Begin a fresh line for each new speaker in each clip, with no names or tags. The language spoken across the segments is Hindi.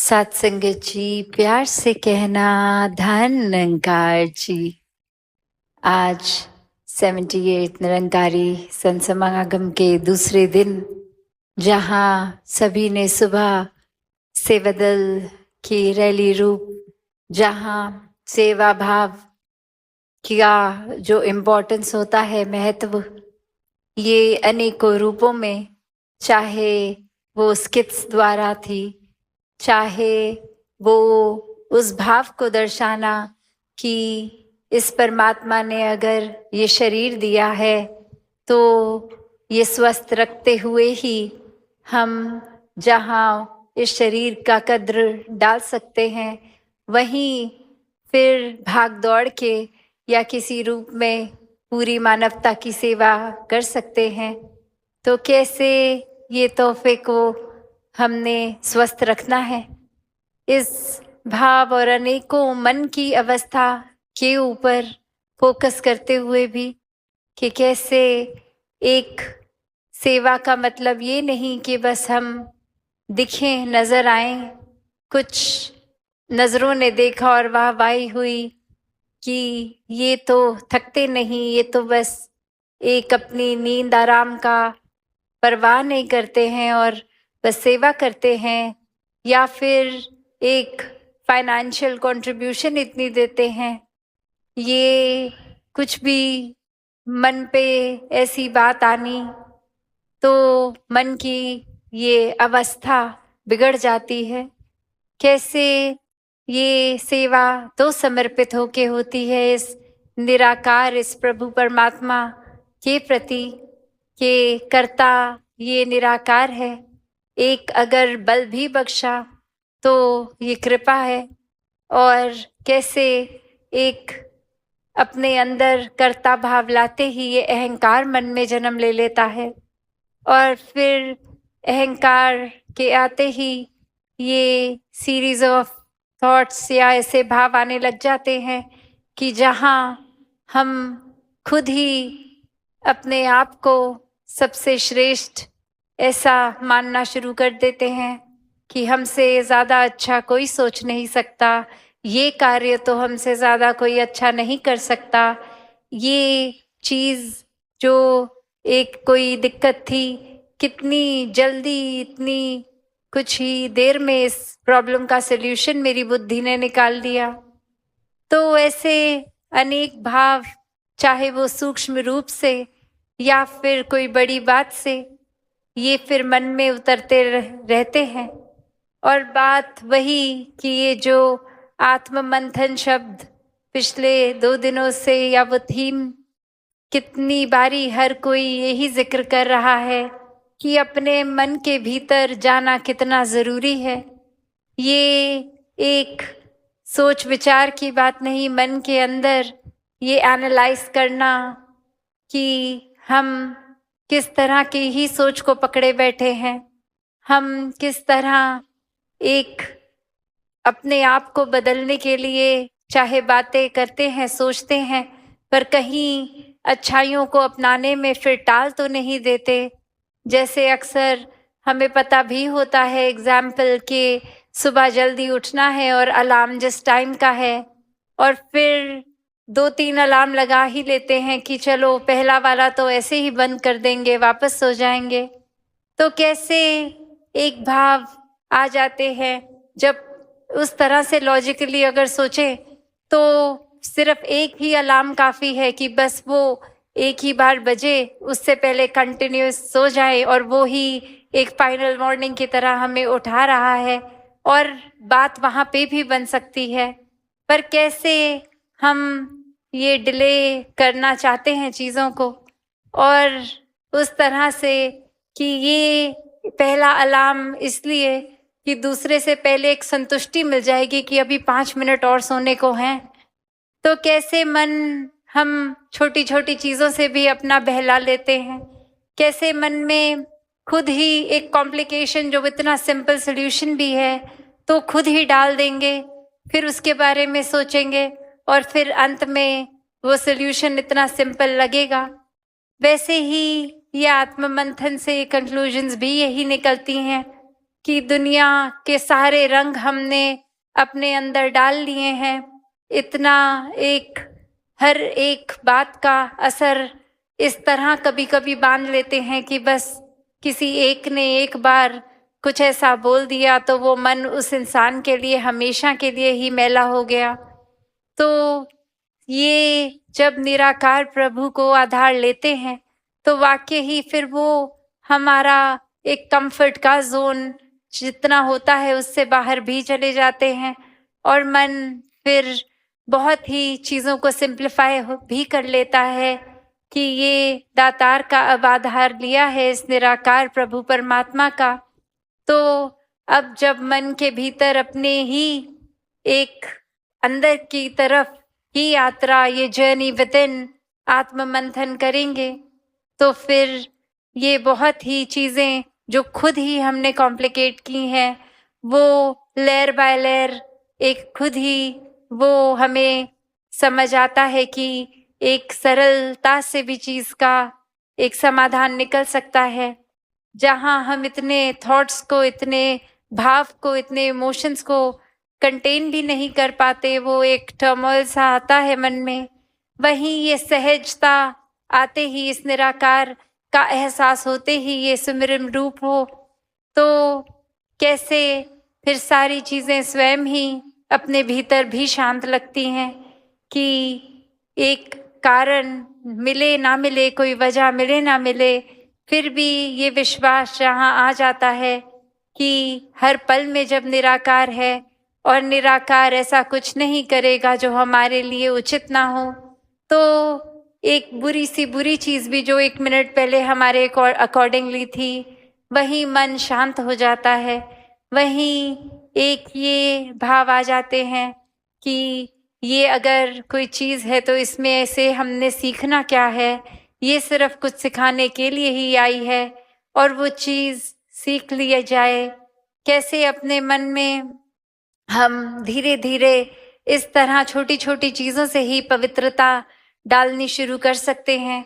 सत्संगत जी, प्यार से कहना धन निरंकार जी। आज 78 निरंकारी संत समागम के दूसरे दिन, जहाँ सभी ने सुबह सेवा दल की रैली रूप, जहाँ सेवा भाव का जो इम्पोर्टेंस होता है, महत्व, ये अनेकों रूपों में, चाहे वो स्किट्स द्वारा थी, चाहे वो उस भाव को दर्शाना कि इस परमात्मा ने अगर ये शरीर दिया है तो ये स्वस्थ रखते हुए ही हम जहाँ इस शरीर का कद्र डाल सकते हैं, वहीं फिर भाग दौड़ के या किसी रूप में पूरी मानवता की सेवा कर सकते हैं। तो कैसे ये तोहफे को हमने स्वस्थ रखना है, इस भाव और अनेकों मन की अवस्था के ऊपर फोकस करते हुए भी, कि कैसे एक सेवा का मतलब ये नहीं कि बस हम दिखें, नजर आएं, कुछ नजरों ने देखा और वाहवाही हुई कि ये तो थकते नहीं, ये तो बस एक अपनी नींद आराम का परवाह नहीं करते हैं और बस सेवा करते हैं, या फिर एक फाइनेंशियल कंट्रीब्यूशन इतनी देते हैं। ये कुछ भी मन पे ऐसी बात आनी तो मन की ये अवस्था बिगड़ जाती है। कैसे ये सेवा तो समर्पित होके होती है इस निराकार, इस प्रभु परमात्मा के प्रति, के कर्ता ये निराकार है। एक अगर बल भी बख्शा तो ये कृपा है, और कैसे एक अपने अंदर कर्ता भाव लाते ही ये अहंकार मन में जन्म ले लेता है, और फिर अहंकार के आते ही ये सीरीज ऑफ थॉट्स या ऐसे भाव आने लग जाते हैं कि जहाँ हम खुद ही अपने आप को सबसे श्रेष्ठ ऐसा मानना शुरू कर देते हैं कि हमसे ज़्यादा अच्छा कोई सोच नहीं सकता, ये कार्य तो हमसे ज़्यादा कोई अच्छा नहीं कर सकता। ये चीज़ जो एक कोई दिक्कत थी, कितनी जल्दी, इतनी कुछ ही देर में इस प्रॉब्लम का सल्यूशन मेरी बुद्धि ने निकाल दिया। तो ऐसे अनेक भाव, चाहे वो सूक्ष्म रूप से या फिर कोई बड़ी बात से, ये फिर मन में उतरते रहते हैं। और बात वही कि ये जो आत्म मंथन शब्द पिछले 2 दिनों से, या वो थीम, कितनी बारी हर कोई यही जिक्र कर रहा है कि अपने मन के भीतर जाना कितना ज़रूरी है। ये एक सोच विचार की बात नहीं, मन के अंदर ये एनालाइज करना कि हम किस तरह की ही सोच को पकड़े बैठे हैं, हम किस तरह एक अपने आप को बदलने के लिए चाहे बातें करते हैं, सोचते हैं, पर कहीं अच्छाइयों को अपनाने में फिर टाल तो नहीं देते। जैसे अक्सर हमें पता भी होता है, एग्जाम्पल के सुबह जल्दी उठना है और अलार्म जिस टाइम का है, और फिर 2-3 अलार्म लगा ही लेते हैं कि चलो पहला वाला तो ऐसे ही बंद कर देंगे, वापस सो जाएंगे। तो कैसे एक भाव आ जाते हैं, जब उस तरह से लॉजिकली अगर सोचें तो सिर्फ एक ही अलार्म काफ़ी है कि बस वो एक ही बार बजे, उससे पहले कंटिन्यूस सो जाए, और वो ही एक फाइनल वार्निंग की तरह हमें उठा रहा है, और बात वहाँ पे भी बन सकती है। पर कैसे हम ये डिले करना चाहते हैं चीज़ों को, और उस तरह से कि ये पहला अलार्म इसलिए कि दूसरे से पहले एक संतुष्टि मिल जाएगी कि अभी 5 मिनट और सोने को हैं। तो कैसे मन हम छोटी छोटी चीज़ों से भी अपना बहला लेते हैं, कैसे मन में खुद ही एक कॉम्प्लिकेशन जो इतना सिंपल सॉल्यूशन भी है तो खुद ही डाल देंगे, फिर उसके बारे में सोचेंगे, और फिर अंत में वो सॉल्यूशन इतना सिंपल लगेगा। वैसे ही ये आत्म मंथन से कंक्लूजन्स भी यही निकलती हैं कि दुनिया के सारे रंग हमने अपने अंदर डाल लिए हैं। इतना हर एक बात का असर इस तरह कभी कभी बांध लेते हैं कि बस किसी एक ने एक बार कुछ ऐसा बोल दिया तो वो मन उस इंसान के लिए हमेशा के लिए ही मैला हो गया। तो ये जब निराकार प्रभु को आधार लेते हैं तो वाकई ही फिर वो हमारा एक कंफर्ट का जोन जितना होता है उससे बाहर भी चले जाते हैं और मन फिर बहुत ही चीज़ों को सिंप्लीफाई भी कर लेता है कि ये दातार का अब आधार लिया है इस निराकार प्रभु परमात्मा का। तो अब जब मन के भीतर अपने ही एक अंदर की तरफ ही यात्रा, ये जर्नी विद इन आत्म मंथन करेंगे तो फिर ये बहुत ही चीज़ें जो खुद ही हमने कॉम्प्लिकेट की हैं वो लेयर बाय लेयर एक खुद ही वो हमें समझ आता है कि एक सरलता से भी चीज़ का एक समाधान निकल सकता है। जहाँ हम इतने थॉट्स को, इतने भाव को, इतने इमोशंस को कंटेन भी नहीं कर पाते, वो एक टर्मोइल सा आता है मन में, वहीं ये सहजता आते ही, इस निराकार का एहसास होते ही ये सुमिरन रूप हो तो कैसे फिर सारी चीज़ें स्वयं ही अपने भीतर भी शांत लगती हैं कि एक कारण मिले ना मिले, कोई वजह मिले ना मिले, फिर भी ये विश्वास जहाँ आ जाता है कि हर पल में जब निराकार है और निराकार ऐसा कुछ नहीं करेगा जो हमारे लिए उचित ना हो, तो एक बुरी सी बुरी चीज़ भी जो 1 मिनट पहले हमारे अकॉर्डिंगली थी, वही मन शांत हो जाता है। वहीं एक ये भाव आ जाते हैं कि ये अगर कोई चीज़ है तो इसमें से हमने सीखना क्या है, ये सिर्फ कुछ सिखाने के लिए ही आई है और वो चीज़ सीख लिया जाए। कैसे अपने मन में हम धीरे धीरे इस तरह छोटी छोटी चीज़ों से ही पवित्रता डालनी शुरू कर सकते हैं।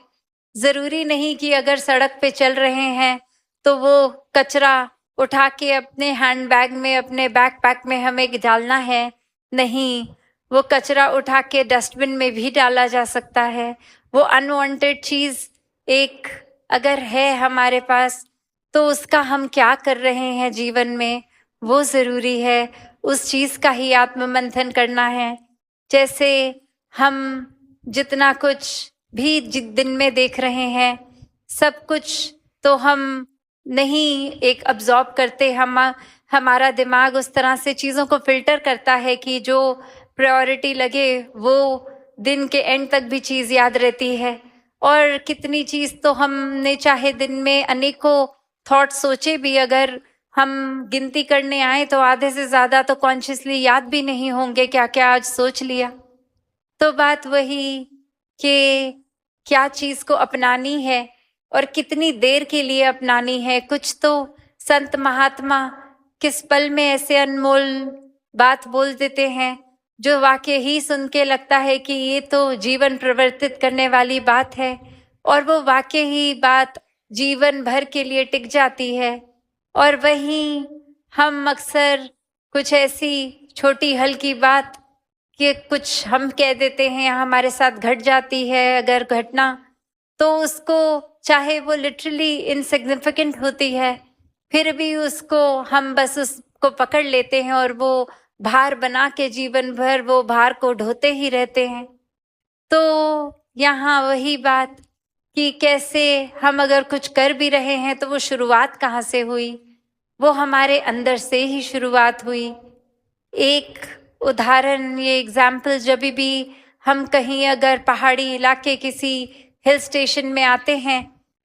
ज़रूरी नहीं कि अगर सड़क पे चल रहे हैं तो वो कचरा उठा के अपने हैंडबैग में, अपने बैकपैक में हमें डालना है। नहीं, वो कचरा उठा के डस्टबिन में भी डाला जा सकता है। वो अनवांटेड चीज़ एक अगर है हमारे पास तो उसका हम क्या कर रहे हैं जीवन में, वो ज़रूरी है। उस चीज़ का ही आत्ममंथन करना है। जैसे हम जितना कुछ भी दिन में देख रहे हैं, सब कुछ तो हम नहीं एक अब्जॉर्ब करते। हमारा दिमाग उस तरह से चीज़ों को फिल्टर करता है कि जो प्रायोरिटी लगे वो दिन के एंड तक भी चीज़ याद रहती है। और कितनी चीज़ तो हमने चाहे दिन में अनेकों थॉट सोचे भी, अगर हम गिनती करने आए तो आधे से ज़्यादा तो कॉन्शियसली याद भी नहीं होंगे क्या क्या आज सोच लिया। तो बात वही कि क्या चीज़ को अपनानी है और कितनी देर के लिए अपनानी है। कुछ तो संत महात्मा किस पल में ऐसे अनमोल बात बोल देते हैं जो वाकई ही सुन के लगता है कि ये तो जीवन परिवर्तित करने वाली बात है, और वो वाकई ही बात जीवन भर के लिए टिक जाती है। और वहीं हम अक्सर कुछ ऐसी छोटी हल्की बात कि कुछ हम कह देते हैं, हमारे साथ घट जाती है अगर घटना, तो उसको चाहे वो लिटरली इनसिग्निफिकेंट होती है, फिर भी उसको हम बस उसको पकड़ लेते हैं और वो भार बना के जीवन भर वो भार को ढोते ही रहते हैं। तो यहाँ वही बात कि कैसे हम अगर कुछ कर भी रहे हैं तो वो शुरुआत कहाँ से हुई, वो हमारे अंदर से ही शुरुआत हुई। एक उदाहरण, ये एग्जाम्पल, जब भी हम कहीं अगर पहाड़ी इलाके किसी हिल स्टेशन में आते हैं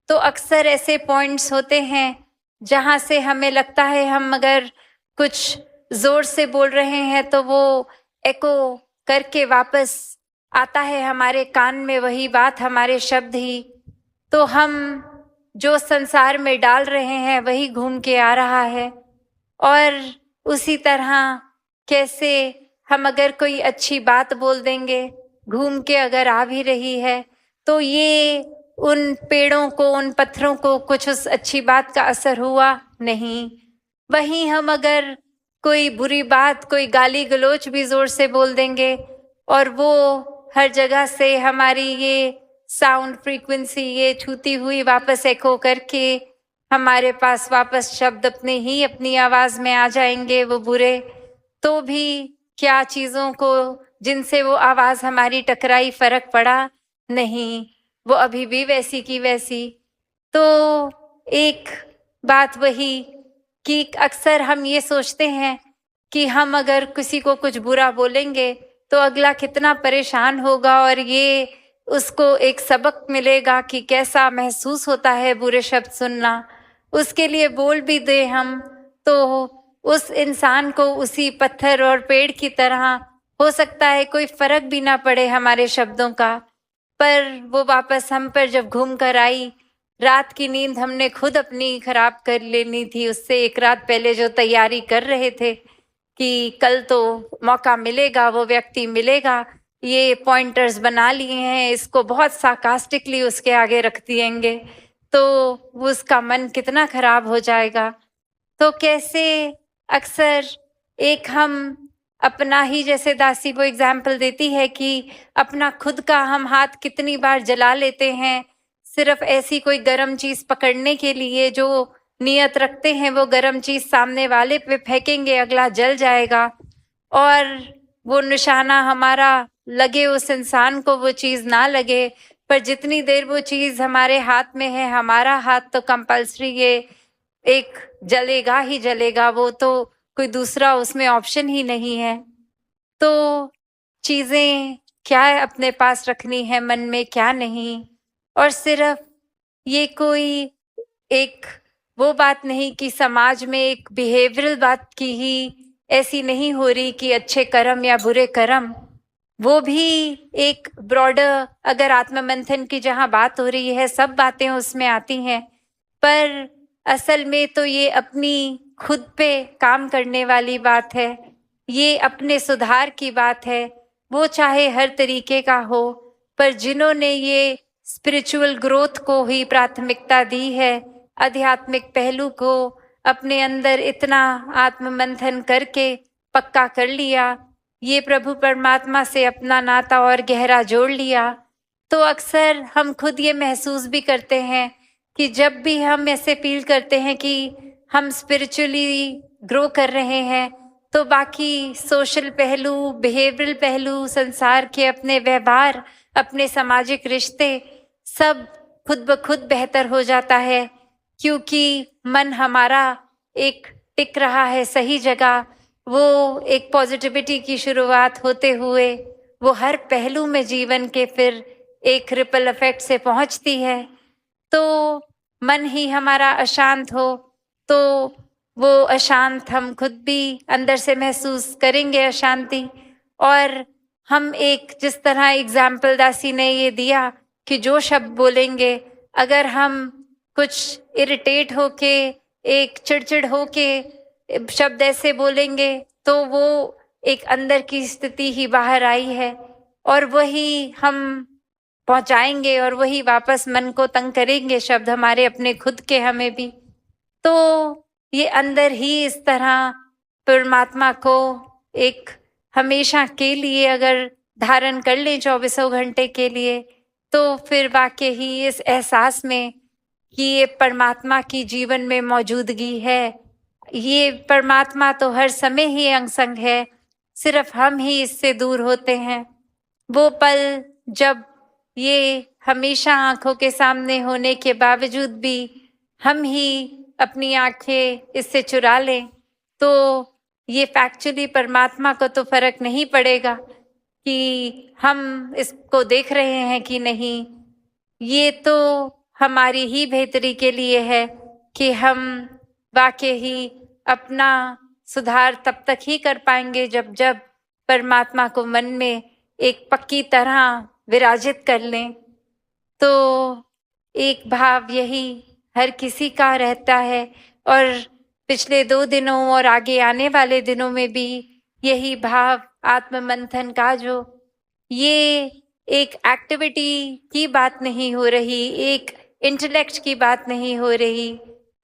तो अक्सर ऐसे पॉइंट्स होते हैं जहाँ से हमें लगता है हम अगर कुछ ज़ोर से बोल रहे हैं तो वो एको करके वापस आता है हमारे कान में, वही बात, हमारे शब्द ही। तो हम जो संसार में डाल रहे हैं वही घूम के आ रहा है। और उसी तरह कैसे हम अगर कोई अच्छी बात बोल देंगे, घूम के अगर आ भी रही है, तो ये उन पेड़ों को, उन पत्थरों को कुछ उस अच्छी बात का असर हुआ नहीं। वहीं हम अगर कोई बुरी बात, कोई गाली गलौज भी जोर से बोल देंगे और वो हर जगह से हमारी ये साउंड फ्रीक्वेंसी ये छूती हुई वापस एको करके हमारे पास वापस शब्द अपनी आवाज में आ जाएंगे वो बुरे, तो भी क्या चीजों को जिनसे वो आवाज हमारी टकराई फर्क पड़ा? नहीं, वो अभी भी वैसी की वैसी। तो एक बात वही कि अक्सर हम ये सोचते हैं कि हम अगर किसी को कुछ बुरा बोलेंगे तो अगला कितना परेशान होगा और ये उसको एक सबक मिलेगा कि कैसा महसूस होता है बुरे शब्द सुनना। उसके लिए बोल भी दे हम तो उस इंसान को उसी पत्थर और पेड़ की तरह हो सकता है कोई फर्क भी ना पड़े हमारे शब्दों का, पर वो वापस हम पर जब घूम कर आई, रात की नींद हमने खुद अपनी खराब कर लेनी थी। उससे एक रात पहले जो तैयारी कर रहे थे कि कल तो मौका मिलेगा, वो व्यक्ति मिलेगा, ये पॉइंटर्स बना लिए हैं, इसको बहुत सार्कास्टिकली उसके आगे रख दिएंगे, तो उसका मन कितना खराब हो जाएगा। तो कैसे अक्सर एक हम अपना ही, जैसे दासी वो एग्जाम्पल देती है कि अपना खुद का हम हाथ कितनी बार जला लेते हैं सिर्फ ऐसी कोई गर्म चीज पकड़ने के लिए, जो नियत रखते हैं वो गर्म चीज सामने वाले पे फेंकेंगे, अगला जल जाएगा और वो निशाना हमारा लगे उस इंसान को, वो चीज ना लगे, पर जितनी देर वो चीज हमारे हाथ में है, हमारा हाथ तो कंपल्सरी ये एक जलेगा ही जलेगा, वो तो कोई दूसरा उसमें ऑप्शन ही नहीं है। तो चीजें क्या अपने पास रखनी है मन में, क्या नहीं, और सिर्फ ये कोई एक वो बात नहीं कि समाज में एक बिहेवियरल बात की ही ऐसी नहीं हो रही कि अच्छे कर्म या बुरे कर्म, वो भी एक ब्रॉडर अगर आत्ममंथन की जहाँ बात हो रही है, सब बातें उसमें आती हैं, पर असल में तो ये अपनी खुद पे काम करने वाली बात है, ये अपने सुधार की बात है, वो चाहे हर तरीके का हो, पर जिन्होंने ये स्पिरिचुअल ग्रोथ को ही प्राथमिकता दी है, आध्यात्मिक पहलू को अपने अंदर इतना आत्ममंथन करके पक्का कर लिया, ये प्रभु परमात्मा से अपना नाता और गहरा जोड़ लिया, तो अक्सर हम खुद ये महसूस भी करते हैं कि जब भी हम ऐसे फील करते हैं कि हम स्पिरिचुअली ग्रो कर रहे हैं, तो बाकी सोशल पहलू, बिहेवियरल पहलू, संसार के अपने व्यवहार, अपने सामाजिक रिश्ते, सब खुद ब खुद बेहतर हो जाता है, क्योंकि मन हमारा एक टिक रहा है सही जगह, वो एक पॉजिटिविटी की शुरुआत होते हुए वो हर पहलू में जीवन के फिर एक रिपल इफेक्ट से पहुंचती है। तो मन ही हमारा अशांत हो तो वो अशांत हम खुद भी अंदर से महसूस करेंगे अशांति, और हम एक जिस तरह एग्जाम्पल दासी ने ये दिया कि जो शब्द बोलेंगे, अगर हम कुछ इरिटेट होके एक चिड़चिड़ होके शब्द ऐसे बोलेंगे तो वो एक अंदर की स्थिति ही बाहर आई है और वही हम पहुंचाएंगे और वही वापस मन को तंग करेंगे शब्द हमारे अपने खुद के हमें भी। तो ये अंदर ही इस तरह परमात्मा को एक हमेशा के लिए अगर धारण कर लें 24 घंटे के लिए, तो फिर वाकई ही इस एहसास में कि ये परमात्मा की जीवन में मौजूदगी है, ये परमात्मा तो हर समय ही अंग संग है, सिर्फ हम ही इससे दूर होते हैं। वो पल जब ये हमेशा आंखों के सामने होने के बावजूद भी हम ही अपनी आंखें इससे चुरा लें, तो ये फैक्चुअली परमात्मा को तो फर्क नहीं पड़ेगा कि हम इसको देख रहे हैं कि नहीं, ये तो हमारी ही बेहतरी के लिए है कि हम वाकई ही अपना सुधार तब तक ही कर पाएंगे जब जब परमात्मा को मन में एक पक्की तरह विराजित कर लें। तो एक भाव यही हर किसी का रहता है और पिछले 2 दिनों और आगे आने वाले दिनों में भी यही भाव आत्म मंथन का, जो ये एक एक्टिविटी की बात नहीं हो रही, एक इंटेलेक्ट की बात नहीं हो रही,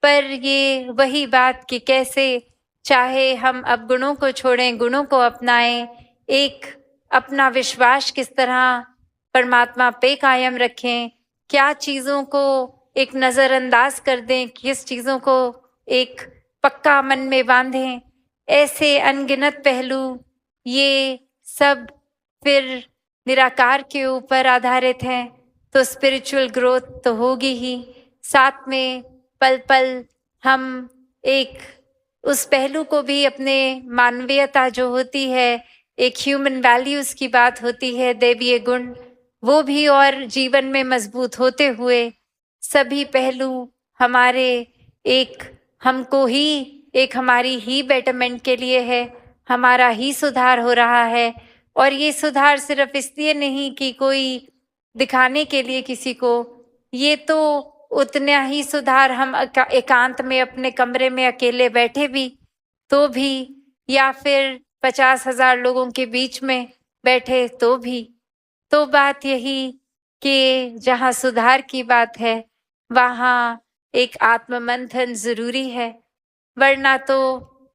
पर ये वही बात कि कैसे चाहे हम अब गुणों को छोड़ें, गुणों को अपनाएं, एक अपना विश्वास किस तरह परमात्मा पे कायम रखें, क्या चीज़ों को एक नज़रअंदाज कर दें, किस चीज़ों को एक पक्का मन में बांधें, ऐसे अनगिनत पहलू ये सब फिर निराकार के ऊपर आधारित हैं। तो स्पिरिचुअल ग्रोथ तो होगी ही, साथ में पल पल हम एक उस पहलू को भी अपने मानवीयता जो होती है, एक ह्यूमन वैल्यूज की बात होती है, दैवीय गुण, वो भी और जीवन में मजबूत होते हुए सभी पहलू हमारे एक हमको ही एक हमारी ही बेटरमेंट के लिए है, हमारा ही सुधार हो रहा है। और ये सुधार सिर्फ इसलिए नहीं कि कोई दिखाने के लिए किसी को, ये तो उतना ही सुधार हम एकांत में अपने कमरे में अकेले बैठे भी तो भी, या फिर 50,000 लोगों के बीच में बैठे तो भी, तो बात यही कि जहाँ सुधार की बात है वहाँ एक आत्ममंथन जरूरी है। वरना तो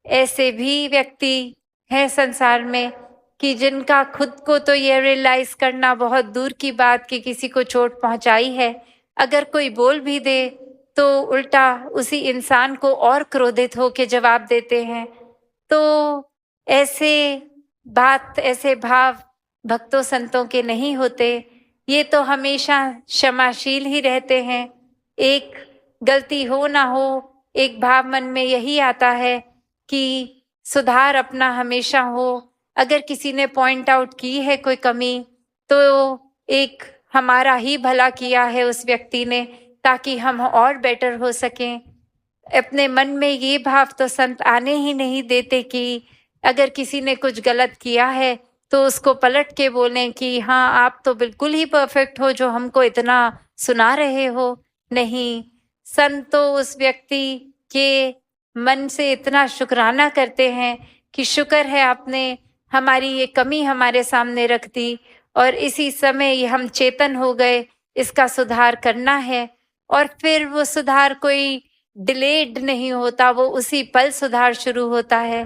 ऐसे भी व्यक्ति हैं संसार में कि जिनका खुद को तो ये रियलाइज करना बहुत दूर की बात कि किसी को चोट पहुंचाई है, अगर कोई बोल भी दे तो उल्टा उसी इंसान को और क्रोधित होकर जवाब देते हैं। तो ऐसे बात, ऐसे भाव भक्तों संतों के नहीं होते। ये तो हमेशा क्षमाशील ही रहते हैं। एक गलती हो ना हो, एक भाव मन में यही आता है कि सुधार अपना हमेशा हो। अगर किसी ने पॉइंट आउट की है कोई कमी, तो एक हमारा ही भला किया है उस व्यक्ति ने, ताकि हम और बेटर हो सकें। अपने मन में ये भाव तो संत आने ही नहीं देते कि अगर किसी ने कुछ गलत किया है तो उसको पलट के बोलें कि हाँ आप तो बिल्कुल ही परफेक्ट हो जो हमको इतना सुना रहे हो। नहीं, संत तो उस व्यक्ति के मन से इतना शुक्राना करते हैं कि शुक्र है आपने हमारी ये कमी हमारे सामने रख दी और इसी समय ये हम चेतन हो गए, इसका सुधार करना है। और फिर वो सुधार कोई डिलेड नहीं होता, वो उसी पल सुधार शुरू होता है।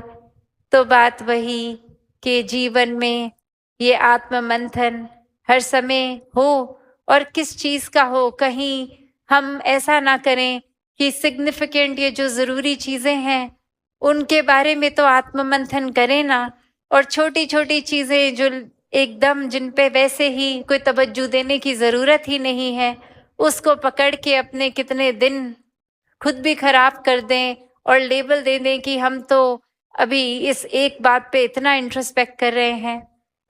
तो बात वही कि जीवन में ये आत्म मंथन हर समय हो, और किस चीज़ का हो। कहीं हम ऐसा ना करें कि सिग्निफिकेंट ये जो ज़रूरी चीज़ें हैं उनके बारे में तो आत्म मंथन करें ना, और छोटी छोटी चीज़ें जो एकदम जिन पे वैसे ही कोई तवज्जो देने की ज़रूरत ही नहीं है, उसको पकड़ के अपने कितने दिन खुद भी खराब कर दें और लेबल दे दें कि हम तो अभी इस एक बात पे इतना इंट्रोस्पेक्ट कर रहे हैं।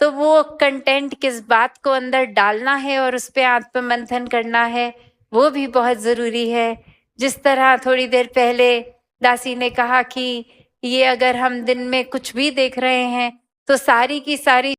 तो वो कंटेंट किस बात को अंदर डालना है और उस पर आत्म मंथन करना है, वो भी बहुत ज़रूरी है। जिस तरह थोड़ी देर पहले दासी ने कहा कि ये अगर हम दिन में कुछ भी देख रहे हैं तो सारी की सारी